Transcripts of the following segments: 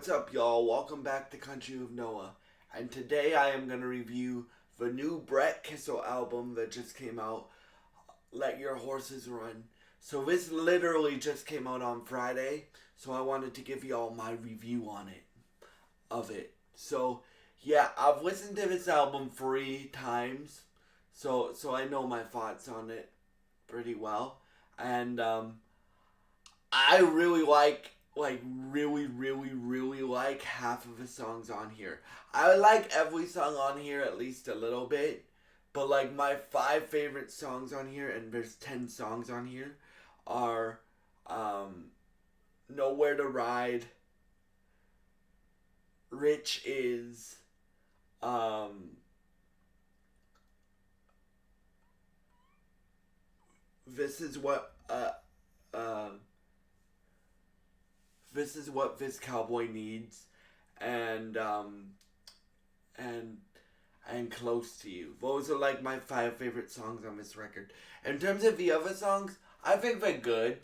What's up, y'all? Welcome back to Country with Noah. And today I am going to review the new Brett Kissel album that just came out, Let Your Horses Run. So this literally just came out on Friday, so I wanted to give y'all my review on it, of it. So, yeah, I've listened to this album 3 times, so I know my thoughts on it pretty well. And, I really really like half of the songs on here. I like every song on here at least a little bit, but like my 5 favorite songs on here, and there's 10 songs on here, are Nowhere to Ride, Rich Is, um, This Is What, uh, This Is What This Cowboy Needs, and and and Close to You. Those are like my 5 favorite songs on this record. In terms of the other songs, I think they're good,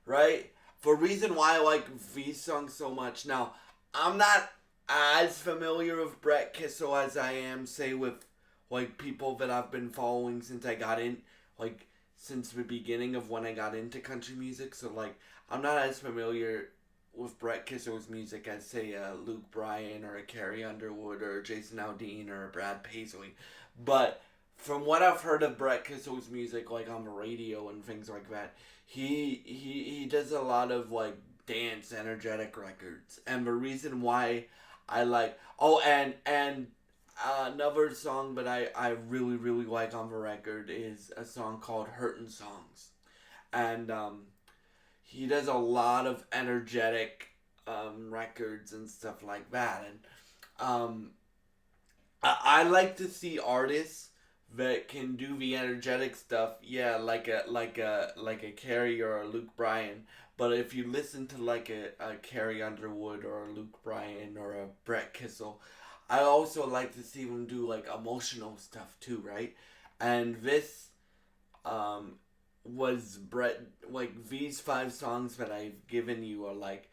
right? For reason why I like these songs so much. Now, I'm not as familiar with Brett Kissel as I am, say, with like people that I've been following since I got in, like since the beginning of when I got into country music. So like, I'm not as familiar with Brett Kissel's music as, say, a Luke Bryan or a Carrie Underwood or a Jason Aldean or a Brad Paisley. But from what I've heard of Brett Kissel's music, like on the radio and things like that, he does a lot of like dance, energetic records. And the reason why I like, and another song that I really like on the record is a song called Hurtin' Songs. And he does a lot of energetic records and stuff like that. And I like to see artists that can do the energetic stuff. Yeah, like a Carrie or a Luke Bryan. But if you listen to like a Carrie Underwood or a Luke Bryan or a Brett Kissel, I also like to see them do like emotional stuff too, right? And this was Brett, like these 5 songs that I've given you are like,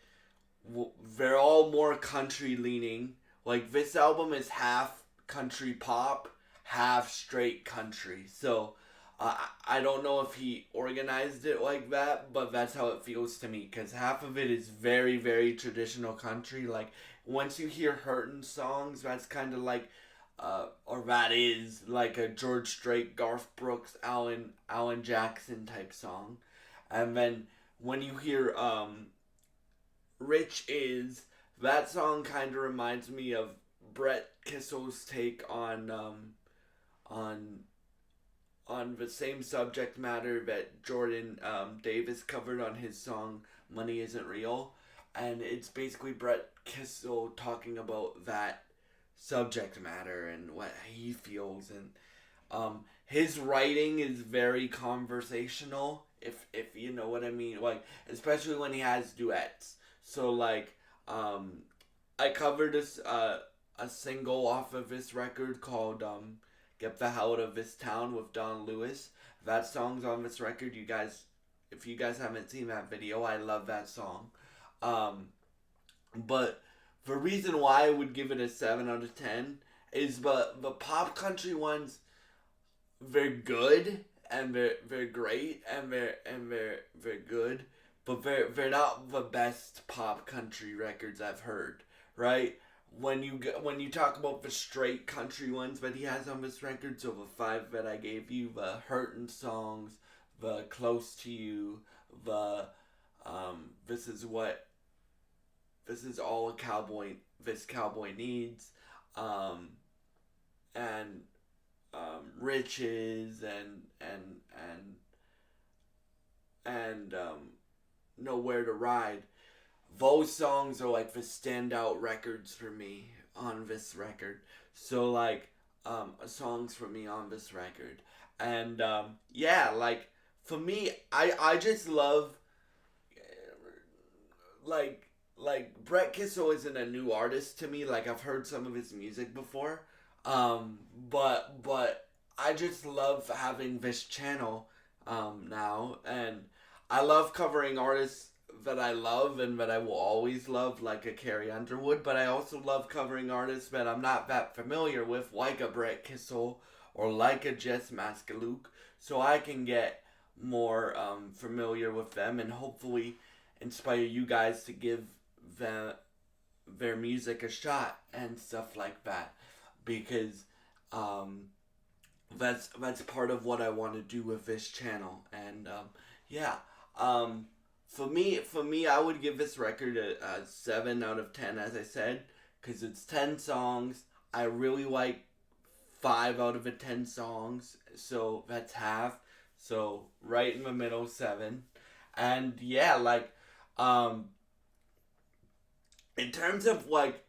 they're all more country leaning. Like this album is half country pop, half straight country. So I don't know if he organized it like that, but that's how it feels to me, because half of it is very traditional country. Like once you hear Hurtin' Songs, that's kind of like or that is like a George Strait, Garth Brooks, Alan Jackson type song. And then when you hear Rich Is, that song kind of reminds me of Brett Kissel's take on on the same subject matter that Jordan Davis covered on his song Money Isn't Real. And it's basically Brett Kissel talking about that subject matter and what he feels. And his writing is very conversational, if you know what I mean, like especially when he has duets. So like I covered this a single off of this record called Get the Hell Out of This Town with Don Lewis. That song's on this record. You guys, if you guys haven't seen that video, I love that song. But the reason why I would give it a 7 out of 10 is the pop country ones, they're good and they're great and they're good, but they're not the best pop country records I've heard, right? When you talk about the straight country ones that he has on this record, so the 5 that I gave you, the Hurtin' Songs, the Close to You, the This Is What, This Is All This Cowboy Needs, and Riches, and Nowhere to Ride. Those songs are like the standout records for me on this record. So like songs for me on this record. And yeah, like for me, I just love Brett Kissel isn't a new artist to me. Like I've heard some of his music before. But I just love having this channel now, and I love covering artists that I love and that I will always love, like a Carrie Underwood, but I also love covering artists that I'm not that familiar with, like a Brett Kissel or like a Jess Maskaluk, so I can get more familiar with them and hopefully inspire you guys to give them their music a shot and stuff like that, because um, that's part of what I want to do with this channel. And yeah, um, for me, I would give this record a 7 out of 10, as I said, because it's 10 songs. I really like 5 out of the 10 songs, so that's half. So right in the middle, 7. And yeah, like um, in terms of like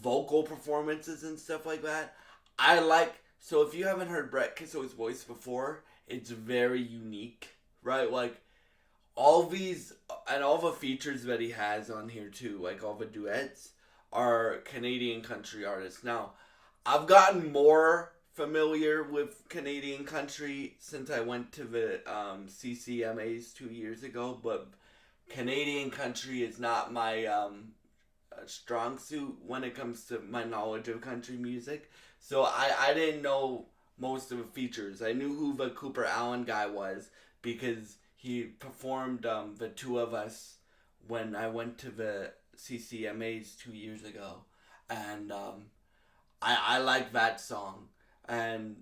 vocal performances and stuff like that, I like. So if you haven't heard Brett Kissel's voice before, it's very unique, right? Like all these and all the features that he has on here too, like all the duets, are Canadian country artists. Now, I've gotten more familiar with Canadian country since I went to the CCMAs 2 years ago, but Canadian country is not my strong suit when it comes to my knowledge of country music. So I didn't know most of the features. I knew who the Cooper Allen guy was because he performed the two of us when I went to the CCMAs 2 years ago. And I like that song. And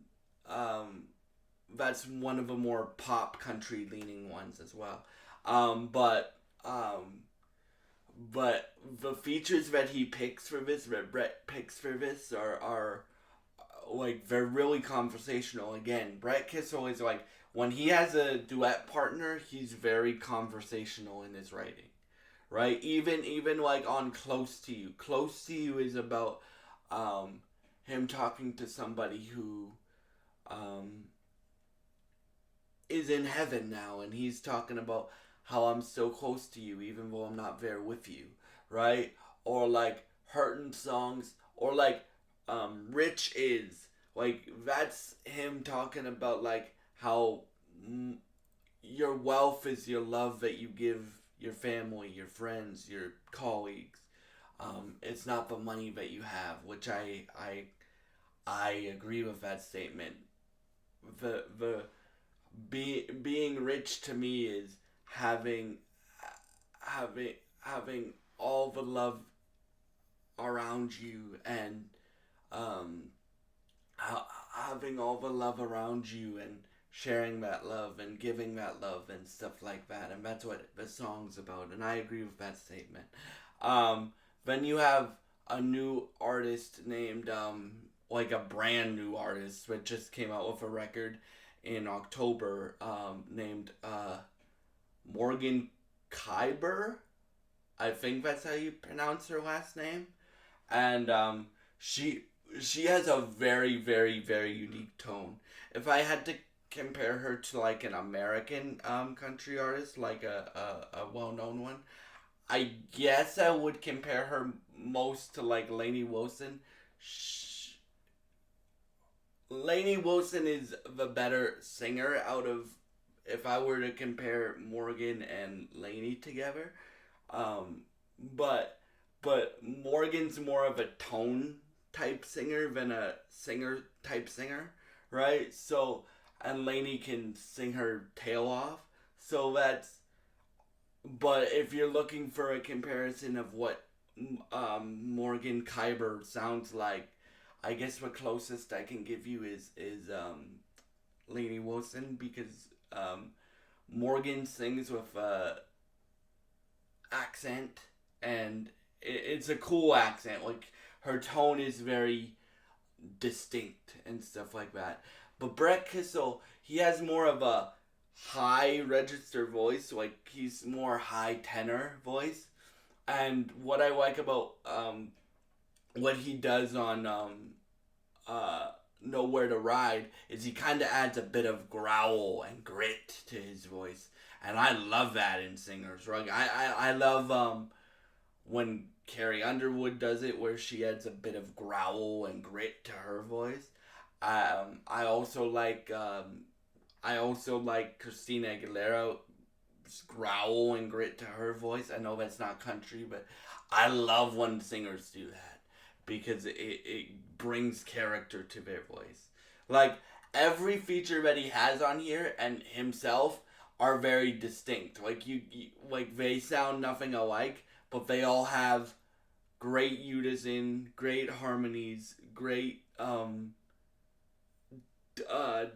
that's one of the more pop country leaning ones as well. But the features that he picks for this, that Brett picks for this, are like they're really conversational. Again, Brett Kissel is like when he has a duet partner, he's very conversational in his writing, right? Even like on Close to You. Close to You is about him talking to somebody who um, is in heaven now, and he's talking about how I'm so close to you even though I'm not there with you, right? Or like hurting songs, or like Rich Is, like that's him talking about like how your wealth is your love that you give your family, your friends, your colleagues. It's not the money that you have, which I agree with that statement. The being rich to me is having having all the love around you, and um, having all the love around you and sharing that love and giving that love and stuff like that. And that's what the song's about. And I agree with that statement. Then you have a new artist named, like a brand new artist that just came out with a record in October, named Morgan Kyber. I think that's how you pronounce her last name. And she has a very, very, very unique tone. If I had to compare her to like an American country artist, like a well known one, I guess I would compare her most to like Lainey Wilson. Lainey Wilson is the better singer out of, if I were to compare Morgan and Lainey together. Um, but Morgan's more of a tone type singer than a singer type singer, right? So, and Lainey can sing her tail off. So that's, but if you're looking for a comparison of what Morgan Kyber sounds like, I guess the closest I can give you is Lainey Wilson, because Morgan sings with accent, and it's a cool accent. Like her tone is very distinct and stuff like that. But Brett Kissel, he has more of a high register voice, like he's more high tenor voice. And what I like about what he does on Nowhere to Ride is he kind of adds a bit of growl and grit to his voice, and I love that in singers. Right? I love when Carrie Underwood does it, where she adds a bit of growl and grit to her voice. I also like Christina Aguilera's growl and grit to her voice. I know that's not country, but I love when singers do that because it brings character to their voice. Like every feature that he has on here and himself are very distinct. Like like they sound nothing alike, but they all have great unison, great harmonies, great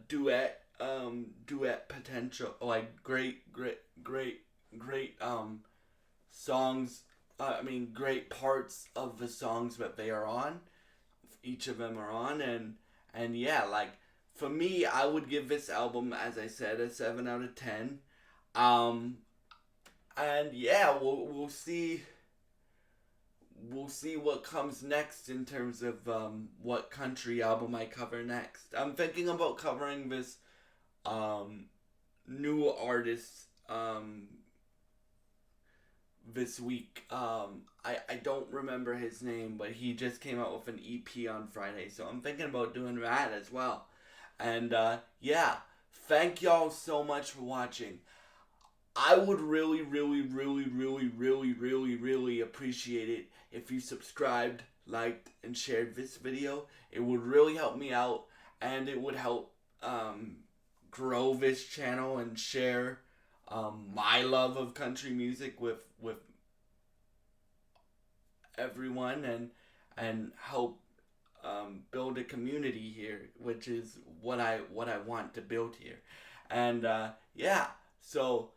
duet potential, like great songs. I mean, great parts of the songs that they are on. Each of them are on, and yeah, like for me, I would give this album, as I said, a 7 out of 10. Um, and yeah, we'll see. We'll see what comes next in terms of what country album I cover next. I'm thinking about covering this new artist this week. I don't remember his name, but he just came out with an EP on Friday, so I'm thinking about doing that as well. And yeah, thank y'all so much for watching. I would really, really, really, really, really, really, really appreciate it if you subscribed, liked, and shared this video. It would really help me out, and it would help grow this channel and share my love of country music with everyone, and help build a community here, which is what I want to build here. And yeah, so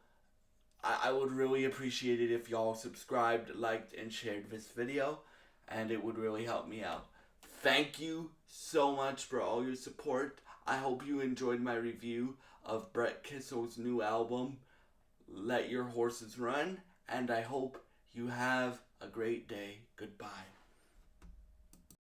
I would really appreciate it if y'all subscribed, liked, and shared this video, and it would really help me out. Thank you so much for all your support. I hope you enjoyed my review of Brett Kissel's new album, Let Your Horses Run, and I hope you have a great day. Goodbye.